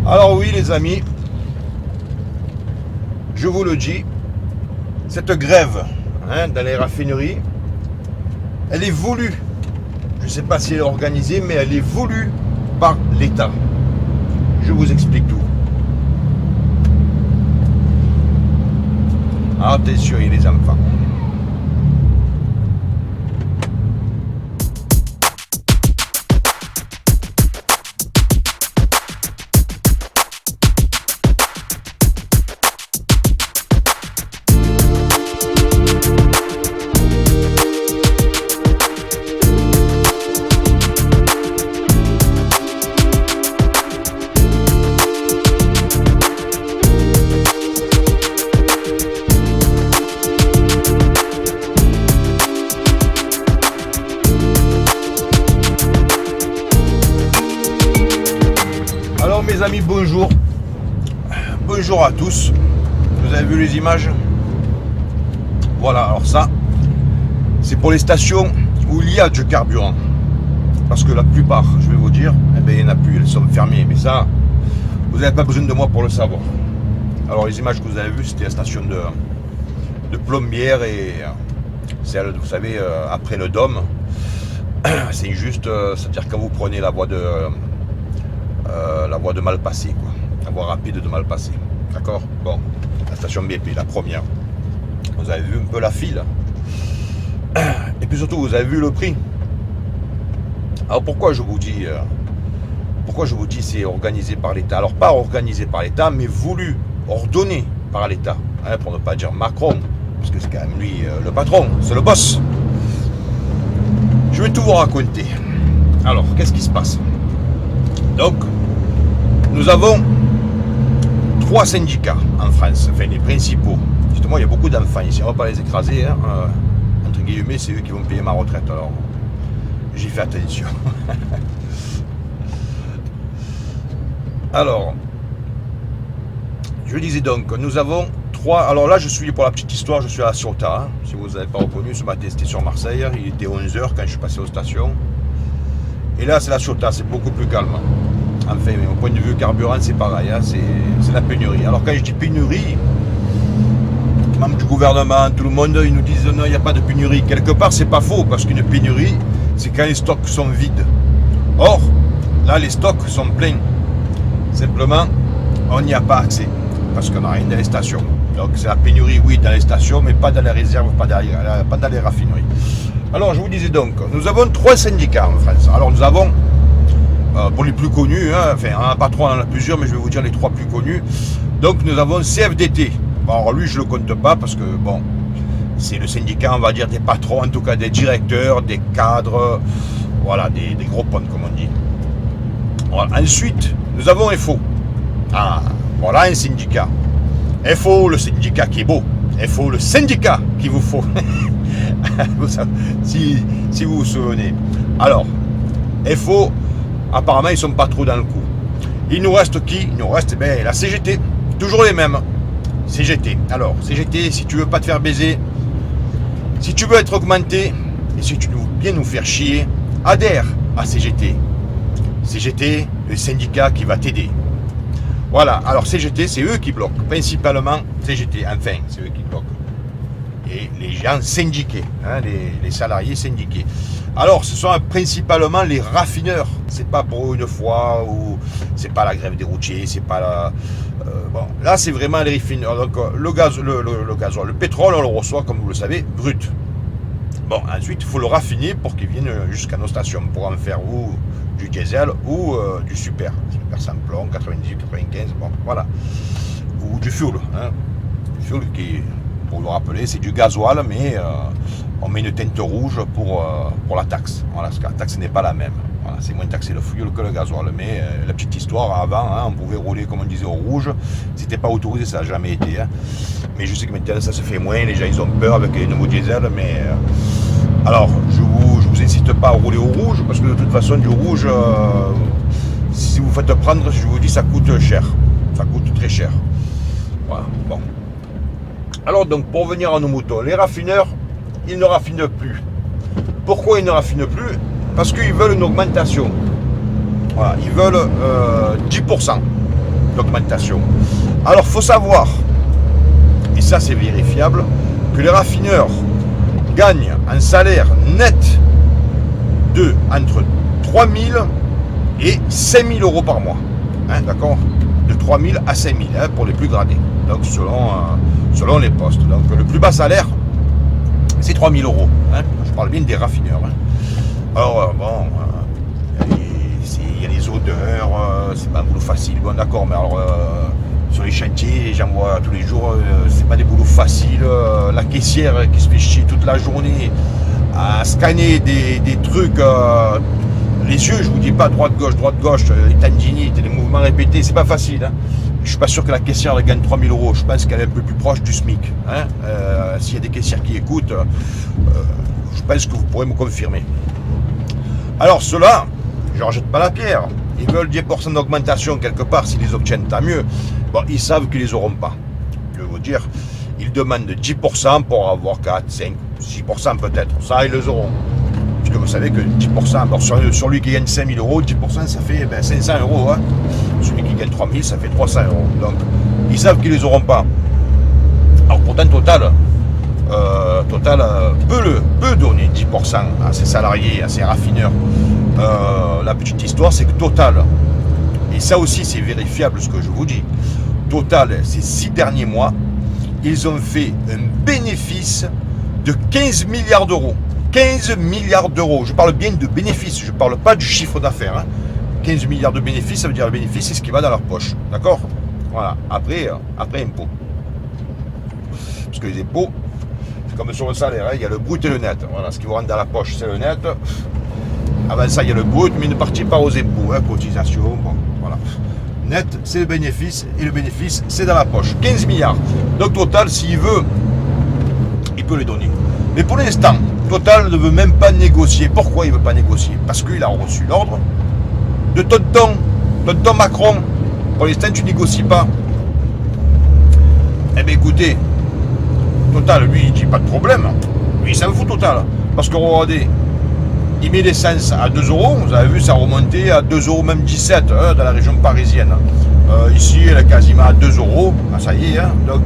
Alors oui les amis, je vous le dis, cette grève dans les raffineries, elle est voulue. Je ne sais pas si elle est organisée, mais elle est voulue par l'État. Je vous explique tout. Attention les enfants. Alors mes amis, bonjour. Bonjour à tous. Vous avez vu les images? Voilà, alors ça, c'est pour les stations où il y a du carburant. Parce que la plupart, je vais vous dire, eh bien, il n'y en a plus, elles sont fermées. Mais ça, vous n'avez pas besoin de moi pour le savoir. Alors les images que vous avez vues, c'était la station de Plombières et celle, vous savez, après le Dôme. C'est juste, c'est-à-dire quand vous prenez la voie de Malpasset, quoi. La voie rapide de Malpasset. D'accord? Bon, la station BP, la première. Vous avez vu un peu la file. Et puis surtout, vous avez vu le prix. Alors pourquoi je vous dis c'est organisé par l'État? Alors pas organisé par l'État, mais voulu, ordonné par l'État. Hein, pour ne pas dire Macron, parce que c'est quand même lui le patron, c'est le boss. Je vais tout vous raconter. Alors, qu'est-ce qui se passe? Donc, nous avons 3 syndicats en France, enfin les principaux. Justement, il y a beaucoup d'enfants ici, on ne va pas les écraser, hein. Entre guillemets, c'est eux qui vont payer ma retraite, alors j'y fais attention. Alors, je disais donc, nous avons 3, alors là je suis, pour la petite histoire, je suis à la Ciotat, hein. Si vous n'avez pas reconnu, ce matin c'était sur Marseille, il était 11h quand je suis passé aux stations. Et là c'est la Ciotat, c'est beaucoup plus calme. Enfin, au point de vue carburant, c'est pareil, hein, c'est la pénurie. Alors quand je dis pénurie, les membres du gouvernement, tout le monde, ils nous disent non, il n'y a pas de pénurie. Quelque part, c'est pas faux, parce qu'une pénurie, c'est quand les stocks sont vides. Or, là, les stocks sont pleins. Simplement, on n'y a pas accès, parce qu'on n'a rien dans les stations. Donc c'est la pénurie, oui, dans les stations, mais pas dans les réserves, pas dans les raffineries. Alors, je vous disais donc, nous avons 3 syndicats en France. Alors, nous avons pour les plus connus, hein, enfin on n'en a pas 3, on en a plusieurs, mais je vais vous dire les 3 plus connus. Donc nous avons CFDT. Bon, alors lui je ne le compte pas parce que bon, c'est le syndicat, on va dire, des patrons, en tout cas des directeurs, des cadres, voilà, des gros pontes comme on dit. Voilà. Ensuite, nous avons FO. Ah, voilà un syndicat. FO, le syndicat qui est beau. FO, le syndicat qu'il vous faut. si vous vous souvenez. Alors, FO, apparemment, ils ne sont pas trop dans le coup. Il nous reste qui? Il nous reste la CGT. Toujours les mêmes. CGT. Alors, CGT, si tu veux pas te faire baiser, si tu veux être augmenté, et si tu veux bien nous faire chier, adhère à CGT. CGT, le syndicat qui va t'aider. Voilà. Alors, CGT, c'est eux qui bloquent. Principalement, CGT. Enfin, c'est eux qui bloquent. Et les gens syndiqués, hein, les salariés syndiqués. Alors, ce sont principalement les raffineurs. C'est pas pour une fois ou c'est pas la grève des routiers, c'est pas la. Bon, là, c'est vraiment les raffineurs. Donc, le gasoil, le pétrole, on le reçoit, comme vous le savez, brut. Bon, ensuite, il faut le raffiner pour qu'il vienne jusqu'à nos stations pour en faire ou du diesel ou du super sans plomb, 98, 95, bon, voilà. Ou du fuel, hein. Du fuel qui, pour le rappeler, c'est du gasoil, mais on met une teinte rouge pour la taxe. Voilà, parce que la taxe n'est pas la même. Voilà, c'est moins taxé le fuel que le gasoil. Mais la petite histoire, avant, hein, on pouvait rouler, comme on disait, au rouge. C'était pas autorisé, ça n'a jamais été. Hein. Mais je sais que maintenant, ça se fait moins. Les gens, ils ont peur avec les nouveaux diesels. Mais alors, je vous incite pas à rouler au rouge, parce que de toute façon, du rouge, si vous faites prendre, je vous dis, ça coûte cher. Ça coûte très cher. Voilà, bon. Alors donc, pour revenir à nos moutons, les raffineurs, ils ne raffinent plus. Pourquoi ils ne raffinent plus? Parce qu'ils veulent une augmentation. Voilà, ils veulent 10%. d'augmentation. Alors, il faut savoir, et ça c'est vérifiable, que les raffineurs gagnent un salaire net de entre 3 000 et 5 000 euros par mois. Hein, d'accord? De 3 000 à 5 000 hein, pour les plus gradés. Donc, selon les postes. Donc, le plus bas salaire, c'est 3 000 euros. Hein. Je parle bien des raffineurs. Hein. Alors, bon, il y a les odeurs, c'est pas un boulot facile. Bon, d'accord, mais alors, sur les chantiers, j'en vois tous les jours, c'est pas des boulots faciles. La caissière qui se fait chier toute la journée à scanner des trucs, les yeux, je vous dis pas droite-gauche, les tendinites, les mouvements répétés, c'est pas facile. Hein. Je suis pas sûr que la caissière elle gagne 3 000 euros. Je pense qu'elle est un peu plus proche du SMIC. Hein. S'il y a des caissières qui écoutent, je pense que vous pourrez me confirmer. Alors ceux-là, je leur jette pas la pierre. Ils veulent 10% d'augmentation quelque part. S'ils les obtiennent, tant mieux. Bon, ils savent qu'ils les auront pas. Je vais vous dire, ils demandent 10% pour avoir 4, 5, 6% peut-être. Ça, ils les auront. Puisque vous savez que 10%, alors sur lui qui gagne 5 000 euros, 10% ça fait 500 euros. Hein. Celui qui gagne 3 000, ça fait 300 euros. Donc, ils savent qu'ils les auront pas. Alors pourtant, Total peut donner 10% à ses salariés, à ses raffineurs. La petite histoire, c'est que Total, et ça aussi c'est vérifiable ce que je vous dis, Total, ces 6 derniers mois, ils ont fait un bénéfice de 15 milliards d'euros. 15 milliards d'euros. Je parle bien de bénéfices, je ne parle pas du chiffre d'affaires. Hein. 15 milliards de bénéfices, ça veut dire le bénéfice, c'est ce qui va dans leur poche. D'accord? Voilà. Après impôt. Parce que les impôts, c'est comme sur le salaire, hein. Il y a le brut et le net. Voilà, ce qui vous rentre dans la poche, c'est le net. Avant ça, il y a le brut, mais ne partez pas aux impôts, hein, cotisation, bon, voilà. Net, c'est le bénéfice, et le bénéfice, c'est dans la poche. 15 milliards. Donc Total, s'il veut, il peut les donner. Mais pour l'instant, Total ne veut même pas négocier. Pourquoi il ne veut pas négocier? Parce qu'il a reçu l'ordre de tonton Macron. Pour l'instant, tu ne négocies pas. Eh bien, écoutez, Total, lui, il dit pas de problème. Lui, il s'en fout Total. Parce que regardez, il met l'essence à 2 euros. Vous avez vu, ça remontait à 2 euros, même 17 hein, dans la région parisienne. Ici, elle est quasiment à 2 euros. Ah, ça y est. Hein. Donc,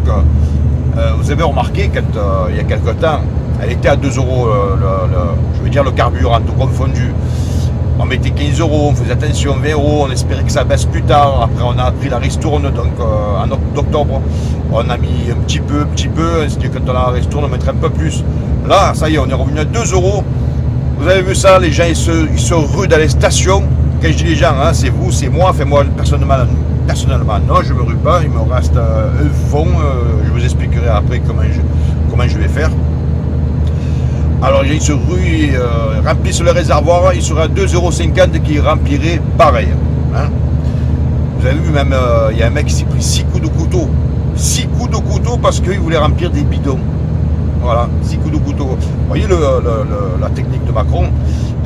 vous avez remarqué quand il y a quelque temps, elle était à 2 euros, je veux dire le carburant, tout confondu. On mettait 15 euros, on faisait attention, 20 euros, on espérait que ça baisse plus tard. Après, on a pris la ristourne, donc en octobre, on a mis un petit peu. C'est-à-dire quand on a la ristourne, on mettrait un peu plus. Là, ça y est, on est revenu à 2 euros. Vous avez vu ça, les gens, ils se ruent dans les stations. Quand je dis les gens, hein, c'est vous, c'est moi. Enfin, moi, personnellement, non, je ne me rue pas. Il me reste un fond. Je vous expliquerai après comment je vais faire. Alors ils se ruent, remplissent le réservoir, il serait à 2,50 € qui remplirait pareil. Hein. Vous avez vu même, il y a un mec qui s'est pris 6 coups de couteau. 6 coups de couteau parce qu'il voulait remplir des bidons. Voilà, 6 coups de couteau. Vous voyez la technique de Macron?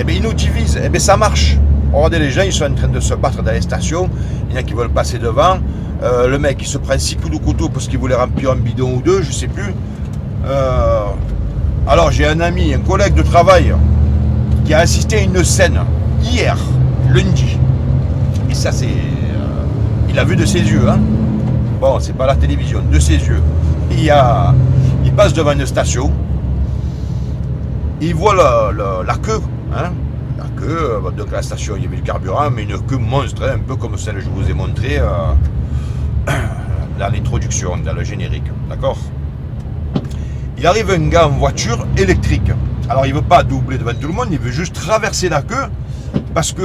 Eh bien, il nous divise, eh bien ça marche. Regardez, les gens, ils sont en train de se battre dans les stations, il y en a qui veulent passer devant. Le mec, il se prend 6 coups de couteau parce qu'il voulait remplir un bidon ou deux, je sais plus. Alors j'ai un ami, un collègue de travail qui a assisté à une scène hier, lundi. Et ça c'est... il a vu de ses yeux. Hein. Bon, c'est pas la télévision, de ses yeux. Il passe devant une station. Il voit la queue. Hein. La queue, donc à la station il y avait du carburant, mais une queue monstre, hein, un peu comme celle que je vous ai montrée dans l'introduction, dans le générique. D'accord? Il arrive un gars en voiture électrique. Alors il ne veut pas doubler devant tout le monde, il veut juste traverser la queue parce que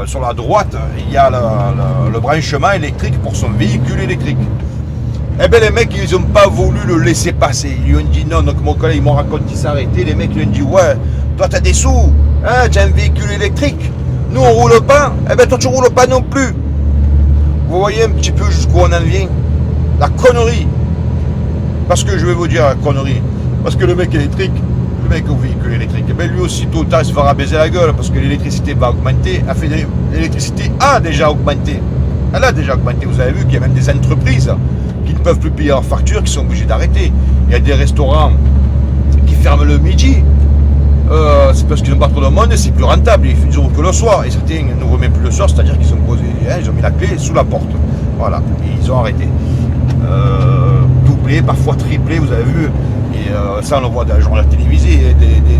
sur la droite, il y a le branchement électrique pour son véhicule électrique. Eh bien les mecs, ils n'ont pas voulu le laisser passer. Ils lui ont dit non, donc mon collègue, ils m'ont raconté, il s'est arrêté. Les mecs lui ont dit ouais, toi tu as des sous, hein, tu as un véhicule électrique. Nous on roule pas, eh bien toi tu roules pas non plus. Vous voyez un petit peu jusqu'où on en vient. La connerie. Parce que je vais vous dire la connerie. Parce que le mec électrique, le mec au véhicule électrique, ben lui aussi Total se fera baiser la gueule parce que l'électricité va augmenter. L'électricité a déjà augmenté. Elle a déjà augmenté. Vous avez vu qu'il y a même des entreprises qui ne peuvent plus payer leurs factures, qui sont obligées d'arrêter. Il y a des restaurants qui ferment le midi. C'est parce qu'ils n'ont pas trop de monde et c'est plus rentable. Ils ouvrent que le soir. Et certains ne remettent plus le soir, c'est-à-dire qu'ils ont posé, hein, ils ont mis la clé sous la porte. Voilà, ils ont arrêté. Doublé, parfois triplé, vous avez vu. Et ça, on le voit dans le journal télévisé,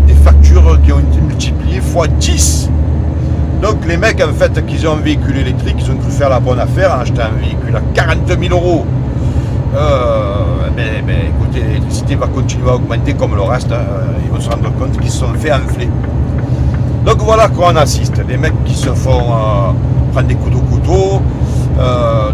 des factures qui ont été multipliées fois 10. Donc les mecs, en fait, qui ont un véhicule électrique, ils ont cru faire la bonne affaire en achetant un véhicule à 40 000 euros. Écoutez, l'électricité va continuer à augmenter comme le reste. Ils vont se rendre compte qu'ils se sont fait enfler. Donc voilà quoi on assiste. Des mecs qui se font prendre des coups de couteau.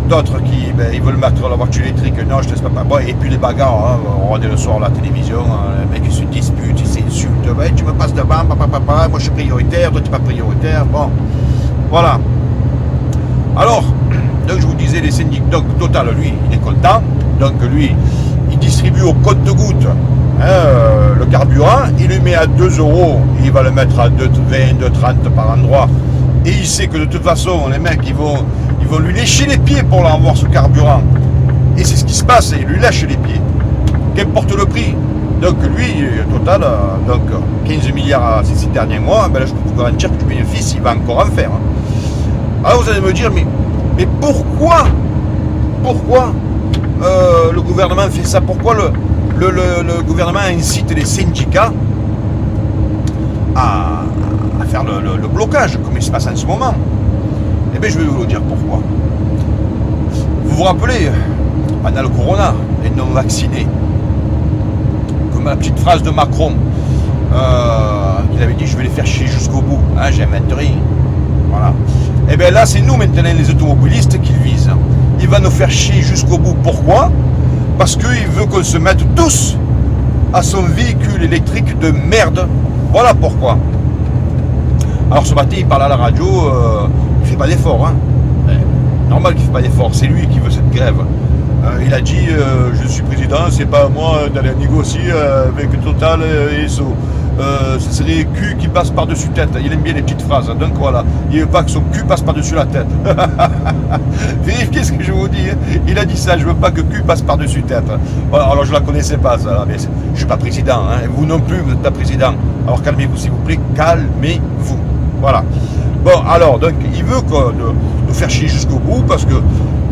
D'autres qui ils veulent mettre la voiture électrique. Non, je ne laisse pas. Bon, et puis les bagarres. On regarde le soir à la télévision. Les mecs ils se disputent, ils s'insultent. Tu me passes devant, papa, moi je suis prioritaire, toi tu n'es pas prioritaire. Bon, voilà. Alors, donc je vous disais, les syndics, donc Total, lui, il est content. Donc lui, il distribue au compte-gouttes le carburant, il lui met à 2 €, il va le mettre à 2,20, 2,30 par endroit. Et il sait que de toute façon, les mecs, ils vont lui lécher les pieds pour l'avoir ce carburant. Et c'est ce qui se passe, il lui lèche les pieds. Qu'importe le prix. Donc lui, Total, donc 15 milliards ces 6 derniers mois, ben là, je peux vous garantir que le bénéfice, il va encore en faire. Alors vous allez me dire, mais pourquoi le gouvernement fait ça? Pourquoi le gouvernement incite les syndicats à faire le blocage, comme il se passe en ce moment? Eh bien, je vais vous dire pourquoi. Vous vous rappelez, pendant le corona, les non-vaccinés, comme la petite phrase de Macron, qu'il avait dit, je vais les faire chier jusqu'au bout, j'invente rien. Voilà. Et bien là, c'est nous maintenant, les automobilistes, qu'il vise. Il va nous faire chier jusqu'au bout. Pourquoi? Parce qu'il veut qu'on se mette tous à son véhicule électrique de merde. Voilà pourquoi. Alors ce matin, il parle à la radio, il ne fait pas d'effort. Normal qu'il ne fait pas d'effort, c'est lui qui veut cette grève. Il a dit, je suis président, c'est pas à moi d'aller négocier avec Total et SO. Ce serait cul qui passe par-dessus tête. Il aime bien les petites phrases, donc voilà. Il ne veut pas que son cul passe par-dessus la tête. Vérifiez ce que je vous dis. Il a dit ça, je veux pas que cul passe par-dessus tête. Voilà, alors je la connaissais pas, ça. Mais je suis pas président, vous non plus, vous n'êtes pas président. Alors calmez-vous, s'il vous plaît, calmez-vous. Voilà. Bon, alors, donc, il veut nous faire chier jusqu'au bout parce que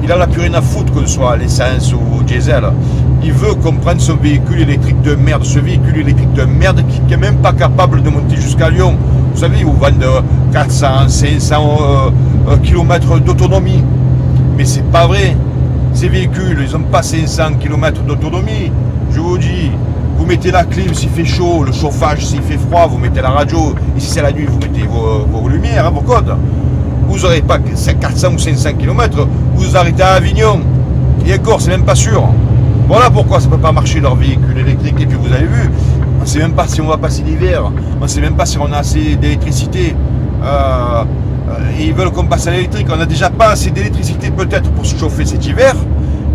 il en a plus rien à foutre qu'on soit à l'essence ou au diesel. Il veut qu'on prenne ce véhicule électrique de merde, ce véhicule électrique de merde qui n'est même pas capable de monter jusqu'à Lyon. Vous savez, ils vous vendent 400, 500 km d'autonomie. Mais c'est pas vrai. Ces véhicules, ils n'ont pas 500 km d'autonomie. Je vous dis, vous mettez la clim s'il fait chaud, le chauffage s'il fait froid, vous mettez la radio. Et si c'est la nuit, vous mettez vos lumières, vos codes. Vous n'aurez pas 400 ou 500 km, vous vous arrêtez à Avignon. Et encore, c'est même pas sûr. Voilà pourquoi ça ne peut pas marcher leur véhicule électrique. Et puis vous avez vu, on ne sait même pas si on va passer l'hiver, on ne sait même pas si on a assez d'électricité. Ils veulent qu'on passe à l'électrique. On n'a déjà pas assez d'électricité peut-être pour se chauffer cet hiver.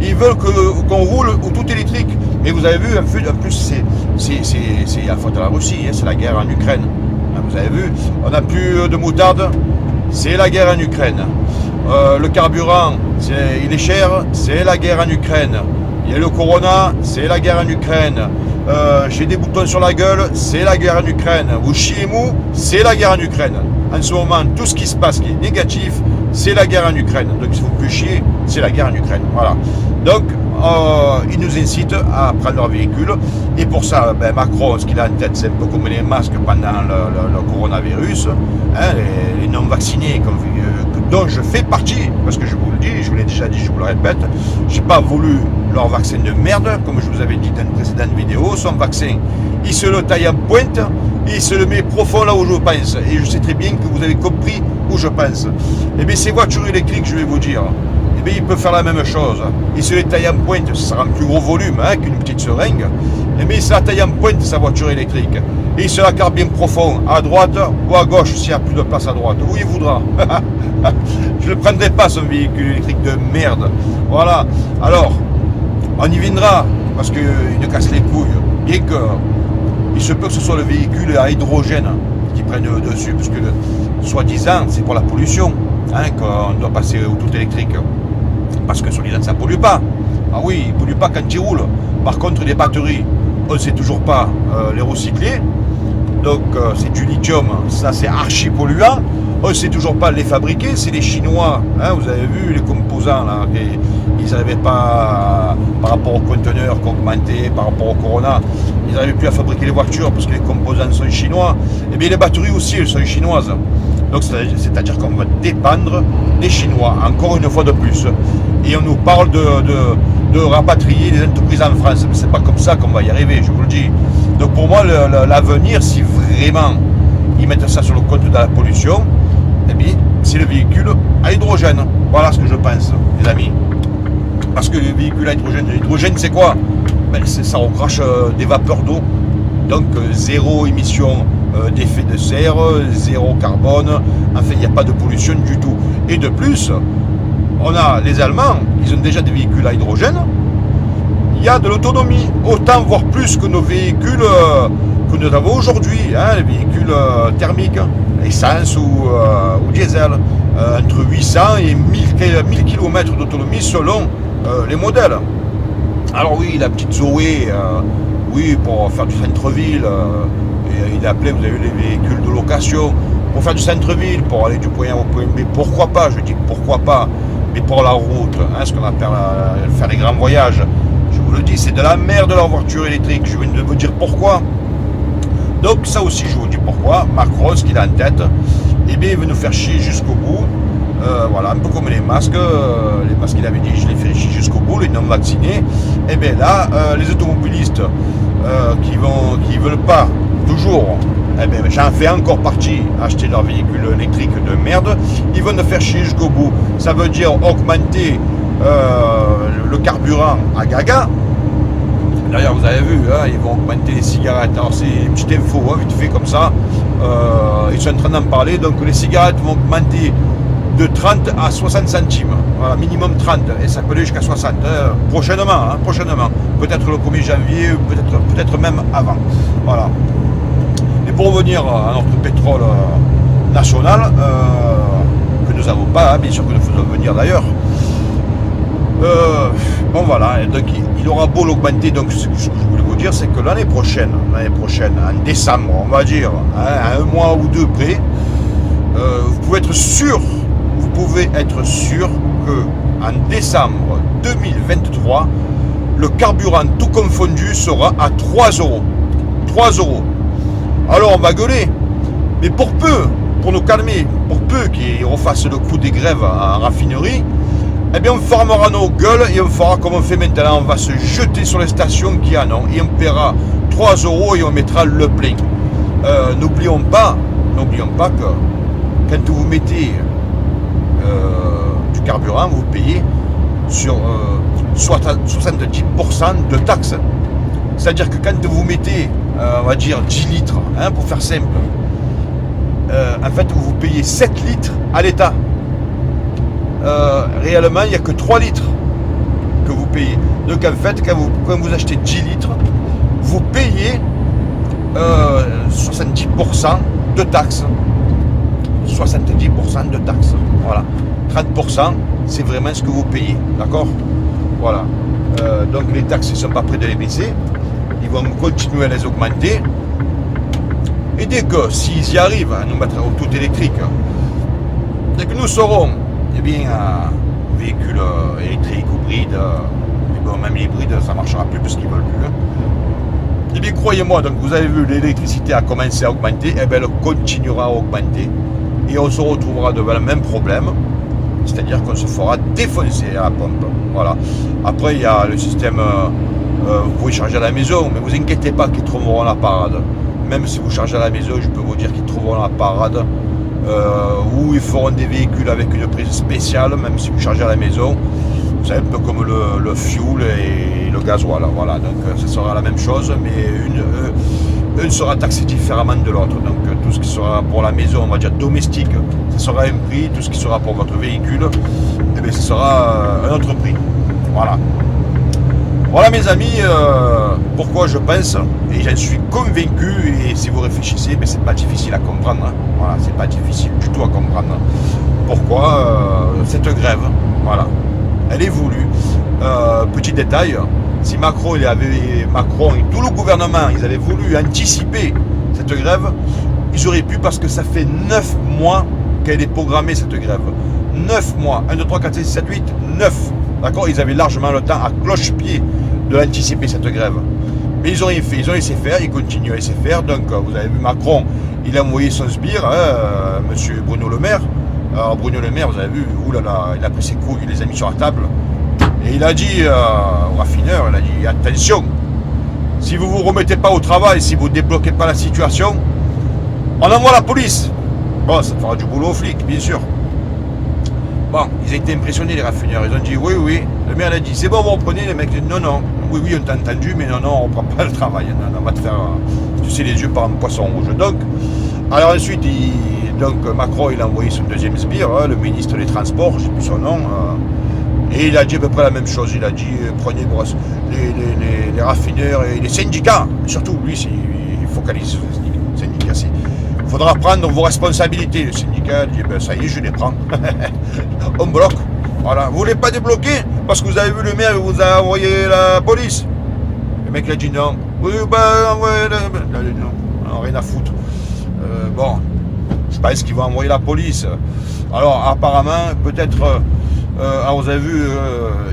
Ils veulent qu'on roule au tout électrique. Mais vous avez vu, en plus c'est la faute à la Russie, c'est la guerre en Ukraine. Vous avez vu, on n'a plus de moutarde, c'est la guerre en Ukraine. Le carburant, il est cher, c'est la guerre en Ukraine. Il y a le corona, c'est la guerre en Ukraine. J'ai des boutons sur la gueule, c'est la guerre en Ukraine. Vous chiez mou, c'est la guerre en Ukraine. En ce moment, tout ce qui se passe qui est négatif, c'est la guerre en Ukraine. Donc il ne faut plus chier, c'est la guerre en Ukraine. Voilà. Donc, ils nous incitent à prendre leur véhicule. Et pour ça, Macron, ce qu'il a en tête, c'est un peu comme les masques pendant le coronavirus. Les non-vaccinés, dont je fais partie, parce que je vous le dis, je vous l'ai déjà dit, je vous le répète, j'ai pas voulu leur vaccin de merde, comme je vous avais dit dans une précédente vidéo. Son vaccin, il se le taille en pointe, et il se le met profond là où je pense. Et je sais très bien que vous avez compris où je pense. Et bien ces voitures électriques, je vais vous dire, il peut faire la même chose. Il se les taille en pointe, ça sera un plus gros volume qu'une petite seringue. Mais il se la taille en pointe, sa voiture électrique. Et il se la carre bien profond, à droite ou à gauche, s'il n'y a plus de place à droite, où il voudra. Je ne prendrai pas son véhicule électrique de merde. Voilà. Alors, on y viendra, parce qu'il nous casse les couilles. Bien que, il se peut que ce soit le véhicule à hydrogène qui prenne dessus, parce que, soi-disant, c'est pour la pollution, qu'on doit passer au tout électrique. Parce que soi-disant, ça ne pollue pas. Ah oui, il ne pollue pas quand il roule. Par contre, les batteries, on ne sait toujours pas les recycler. Donc, c'est du lithium, ça c'est archi polluant. On ne sait toujours pas les fabriquer, c'est les Chinois, hein, vous avez vu les composants là, ils n'arrivaient pas, par rapport aux conteneurs qui augmentaient, par rapport au Corona, ils n'arrivaient plus à fabriquer les voitures parce que les composants sont chinois, et bien les batteries aussi, elles sont chinoises. Donc c'est-à-dire qu'on va dépendre des Chinois, encore une fois de plus. Et on nous parle de rapatrier les entreprises en France, mais c'est pas comme ça qu'on va y arriver, je vous le dis. Donc pour moi, l'avenir, si vraiment ils mettent ça sur le compte de la pollution, eh bien, c'est le véhicule à hydrogène. Voilà ce que je pense, les amis. Parce que le véhicule à hydrogène, l'hydrogène, c'est quoi? Ben, ça recrache des vapeurs d'eau. Donc, zéro émission d'effet de serre, zéro carbone. Enfin, il n'y a pas de pollution du tout. Et de plus, on a les Allemands, ils ont déjà des véhicules à hydrogène. Il y a de l'autonomie, autant voire plus que nos véhicules que nous avons aujourd'hui, hein, les véhicules thermiques, essence ou diesel, entre 800 et 1000 km d'autonomie selon les modèles. Alors oui, la petite Zoé, oui, pour faire du centre-ville, il appelait, vous avez vu, les véhicules de location, pour faire du centre-ville, pour aller du point A au point B, pourquoi pas, je dis pourquoi pas, mais pour la route, hein, ce qu'on appelle faire les grands voyages, je vous le dis, c'est de la merde leur voiture électrique, je viens de vous dire pourquoi. Donc ça aussi, je vous dis pourquoi. Macron, ce qu'il a en tête, eh bien, il veut nous faire chier jusqu'au bout. Voilà, un peu comme les masques qu'il avait dit, je les fais chier jusqu'au bout, les non-vaccinés. Et bien là, les automobilistes qui veulent pas toujours, eh bien, j'en fais encore partie, acheter leur véhicule électrique de merde, ils vont nous faire chier jusqu'au bout. Ça veut dire augmenter le carburant à gaga. D'ailleurs, vous avez vu, hein, ils vont augmenter les cigarettes. Alors, c'est une petite info, hein, vite fait comme ça. Ils sont en train d'en parler. Donc, les cigarettes vont augmenter de 30 à 60 centimes. Voilà, minimum 30. Et ça peut aller jusqu'à 60. Prochainement, hein, prochainement. Peut-être le 1er janvier, peut-être même avant. Voilà. Et pour revenir à notre pétrole national, que nous n'avons pas, hein, bien sûr que nous faisons venir d'ailleurs. Bon voilà, donc il aura beau l'augmenter, donc ce que je voulais vous dire, c'est que l'année prochaine, en décembre, on va dire, hein, à un mois ou deux près, vous pouvez être sûr que en décembre 2023, le carburant tout confondu sera à 3 euros. 3 euros. Alors on va gueuler, mais pour nous calmer, pour peu qu'ils refassent le coup des grèves en raffinerie, eh bien on fermera nos gueules et on fera comme on fait maintenant, on va se jeter sur les stations qui en ont et on paiera 3 euros et on mettra le plein. N'oublions pas que quand vous mettez du carburant, vous payez sur 70% de taxes. C'est-à-dire que quand vous mettez, on va dire 10 litres, hein, pour faire simple, en fait vous payez 7 litres à l'État. Réellement, il n'y a que 3 litres que vous payez. Donc en fait, quand vous achetez 10 litres, vous payez 70% de taxes. 70% de taxes. Voilà. 30%, c'est vraiment ce que vous payez. D'accord? Voilà. Donc les taxes ne sont pas près de les baisser. Ils vont continuer à les augmenter. Et dès que, s'ils y arrivent à nous mettre au tout électrique, dès que nous serons, eh bien, véhicules électriques, hybrides, et bon, même les hybrides, ça ne marchera plus parce qu'ils ne veulent plus. Hein. Eh bien, croyez-moi, donc vous avez vu, l'électricité a commencé à augmenter, et bien, elle continuera à augmenter. Et on se retrouvera devant le même problème, c'est-à-dire qu'on se fera défoncer à la pompe. Voilà. Après, il y a le système, vous pouvez charger à la maison, mais vous inquiétez pas qu'ils trouveront la parade. Même si vous chargez à la maison, je peux vous dire qu'ils trouveront la parade. Où ils feront des véhicules avec une prise spéciale, même si vous chargez à la maison. C'est un peu comme le fuel et le gasoil. Voilà, donc ce sera la même chose, mais une sera taxée différemment de l'autre. Donc tout ce qui sera pour la maison, on va dire domestique, ce sera un prix. Tout ce qui sera pour votre véhicule, eh bien, ce sera un autre prix. Voilà. Voilà mes amis, pourquoi je pense, et j'en suis convaincu, et si vous réfléchissez, c'est pas difficile à comprendre. Hein. Voilà, c'est pas difficile du tout à comprendre. Pourquoi cette grève, voilà, elle est voulue. Petit détail, si Macron et tout le gouvernement, ils avaient voulu anticiper cette grève, ils auraient pu, parce que ça fait 9 mois qu'elle est programmée cette grève. 9 mois, 1, 2, 3, 4, 5, 6, 7, 8, 9. D'accord, ils avaient largement le temps à cloche-pied de l'anticiper cette grève. Mais ils ont rien fait, ils ont laissé faire, ils continuent à laisser faire. Donc vous avez vu Macron, il a envoyé son sbire, monsieur Bruno Le Maire. Alors Bruno Le Maire, vous avez vu, oulala, il a pris ses couilles, il les a mis sur la table. Et il a dit au raffineur, il a dit attention, si vous ne vous remettez pas au travail, si vous ne débloquez pas la situation, on envoie la police. Bon, ça fera du boulot aux flics, bien sûr. Bon, ils ont été impressionnés les raffineurs, ils ont dit oui, oui. Le maire a dit c'est bon, vous reprenez, les mecs disent non, non, oui, oui, on t'a entendu, mais non, non, on ne prend pas le travail, non, on va te faire, tu sais, les yeux par un poisson rouge. Donc, alors ensuite, donc Macron, il a envoyé son deuxième sbire, le ministre des Transports, je ne sais plus son nom, et il a dit à peu près la même chose, il a dit prenez les raffineurs et les syndicats, surtout lui, il focalise sur les syndicats, il faudra prendre vos responsabilités. Le syndicat dit ben, ça y est, je les prends. On bloque. Voilà. Vous voulez pas débloquer parce que vous avez vu le maire vous a envoyé la police. Le mec a dit non. Oui, ben ouais, non, rien à foutre. Bon, je pense qu'ils vont envoyer la police. Alors apparemment, peut-être, alors vous avez vu,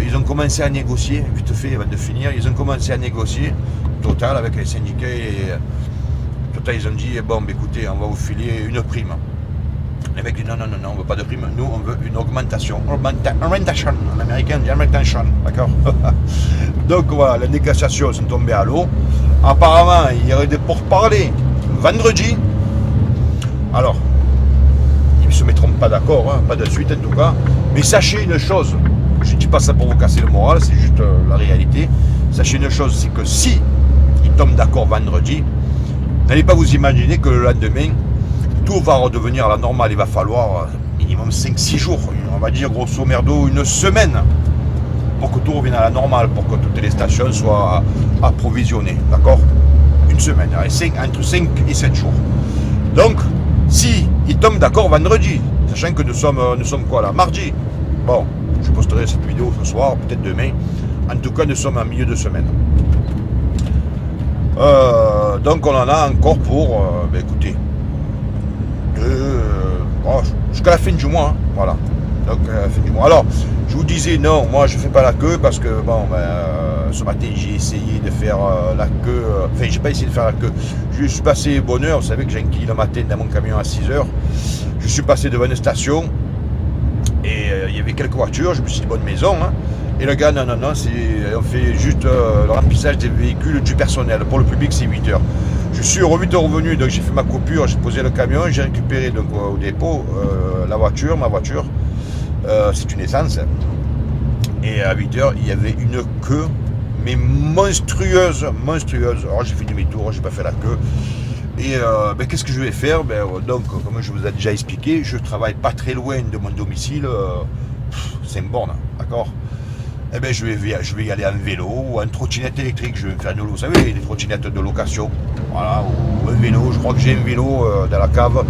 ils ont commencé à négocier, vite fait, avant de finir, ils ont commencé à négocier, Total, avec les syndicats et Total, ils ont dit, bon, bah, écoutez, on va vous filer une prime. Les mecs disent, non, non, non, non, on veut pas de prime, nous, on veut une augmentation. Augmentation, en américain, on dit augmentation, d'accord. Donc voilà, les négociations sont tombées à l'eau. Apparemment, il y aurait des pourparlers vendredi. Alors, ils ne se mettront pas d'accord, hein, pas de suite en tout cas. Mais sachez une chose, je ne dis pas ça pour vous casser le moral, c'est juste la réalité. Sachez une chose, c'est que si ils tombent d'accord vendredi, n'allez pas vous imaginer que le lendemain, tout va redevenir à la normale. Il va falloir minimum 5-6 jours, on va dire grosso merdo une semaine, pour que tout revienne à la normale, pour que toutes les stations soient approvisionnées, d'accord? Une semaine, entre 5 et 7 jours. Donc, si ils tombent d'accord vendredi, sachant que nous sommes quoi là, mardi. Bon, je posterai cette vidéo ce soir, peut-être demain. En tout cas, nous sommes en milieu de semaine. Donc on en a encore pour, écoutez, jusqu'à la fin du mois, hein, voilà. Donc à la fin du mois. Alors, je vous disais non, moi je fais pas la queue parce que bon, ce matin j'ai essayé de faire la queue. Enfin, j'ai pas essayé de faire la queue. Je suis passé bonne heure. Vous savez que j'ai un quille le matin dans mon camion à 6h. Je suis passé devant une station et il y avait quelques voitures. Je me suis dit bonne maison. Hein. Et le gars, non, non, non, on fait juste le remplissage des véhicules du personnel. Pour le public, c'est 8 heures. Je suis 8 heures revenu, donc j'ai fait ma coupure, j'ai posé le camion, j'ai récupéré donc, au dépôt ma voiture. C'est une essence. Et à 8 heures, il y avait une queue, mais monstrueuse. Alors j'ai fait demi-tour, j'ai pas fait la queue. Et qu'est-ce que je vais faire? Donc, comme je vous ai déjà expliqué, je travaille pas très loin de mon domicile, Saint-Borne, d'accord? Eh bien, je vais y aller en vélo ou en trottinette électrique. Je vais me faire vous savez, les trottinettes de location. Voilà, ou un vélo. Je crois que j'ai un vélo dans la cave.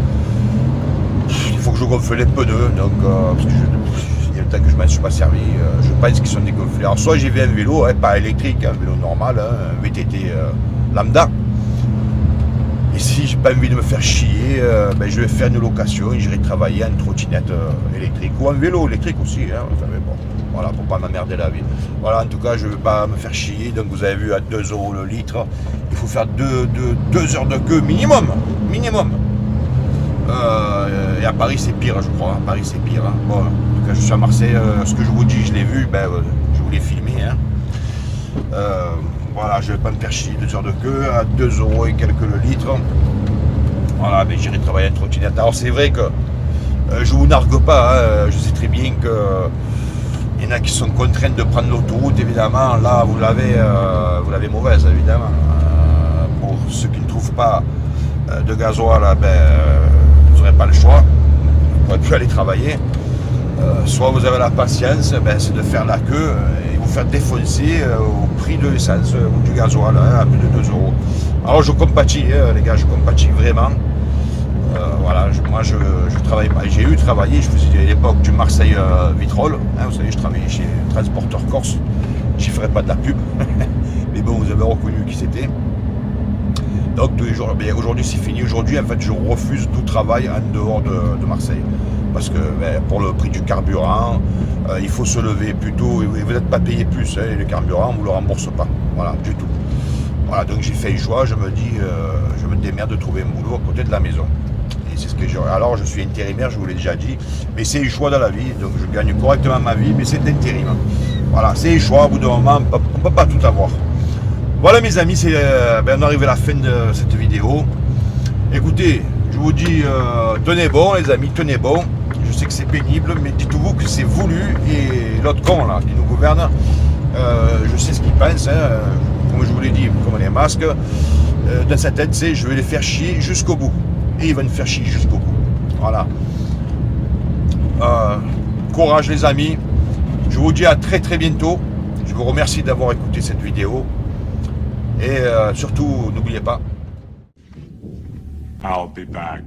Il faut que je gonfle les pneus. Donc, parce que il y a le temps que je ne m'en suis pas servi. Je pense qu'ils sont dégonflés. Alors, soit j'y vais en vélo, pas électrique, un vélo normal, un VTT lambda. Et si j'ai pas envie de me faire chier, je vais faire une location et j'irai travailler en trottinette électrique ou en vélo électrique aussi. Hein, vous savez, bon. Voilà, pour pas m'emmerder la vie. Voilà, en tout cas, je ne veux pas me faire chier. Donc, vous avez vu, à 2 € le litre, il faut faire 2 heures de queue minimum. Et à Paris, c'est pire, je crois. À Paris, c'est pire. Hein. Bon, en tout cas, je suis à Marseille. Ce que je vous dis, je l'ai vu. Je vous l'ai filmé. Hein. Voilà, je ne vais pas me faire chier. 2 heures de queue à 2 € et quelques le litre. Voilà, j'irai travailler en trottinette. Alors, c'est vrai que je ne vous nargue pas. Hein. Je sais très bien que il y en a qui sont contraints de prendre l'autoroute, évidemment. Là, vous l'avez mauvaise, évidemment. Pour ceux qui ne trouvent pas de gasoil, vous n'aurez pas le choix. Vous ne pourrez plus aller travailler. Soit vous avez la patience, c'est de faire la queue et vous faire défoncer au prix de l'essence ou du gasoil, à plus de 2 €. Alors, je compatis, les gars, je compatis vraiment. Voilà, moi je travaille pas. J'ai travaillé, je faisais à l'époque du Marseille-Vitrolles. Hein, vous savez, je travaillais chez Transporteur Corse. Je ne ferai pas de la pub. Mais bon, vous avez reconnu qui c'était. Donc tous les jours, aujourd'hui c'est fini. Aujourd'hui, en fait, je refuse tout travail en dehors de Marseille. parce que pour le prix du carburant, il faut se lever plus tôt et vous n'êtes pas payé plus, hein, le carburant, on ne vous le rembourse pas, voilà, du tout. Voilà, donc j'ai fait le choix, je me dis, je me démerde de trouver un boulot à côté de la maison. Et c'est ce que j'aurais. Alors je suis intérimaire, je vous l'ai déjà dit, mais c'est le choix dans la vie, donc je gagne correctement ma vie, mais c'est intérim. Voilà, c'est le choix, au bout d'un moment, on ne peut pas tout avoir. Voilà mes amis, on arrive à la fin de cette vidéo. Écoutez, je vous dis, tenez bon les amis, tenez bon. Je sais que c'est pénible, mais dites-vous que c'est voulu. Et l'autre con là, qui nous gouverne, je sais ce qu'il pense, hein, comme je vous l'ai dit, comme les masques, dans sa tête, c'est je vais les faire chier jusqu'au bout. Et il va nous faire chier jusqu'au bout. Voilà. Courage les amis. Je vous dis à très très bientôt. Je vous remercie d'avoir écouté cette vidéo. Et surtout, n'oubliez pas. I'll be back.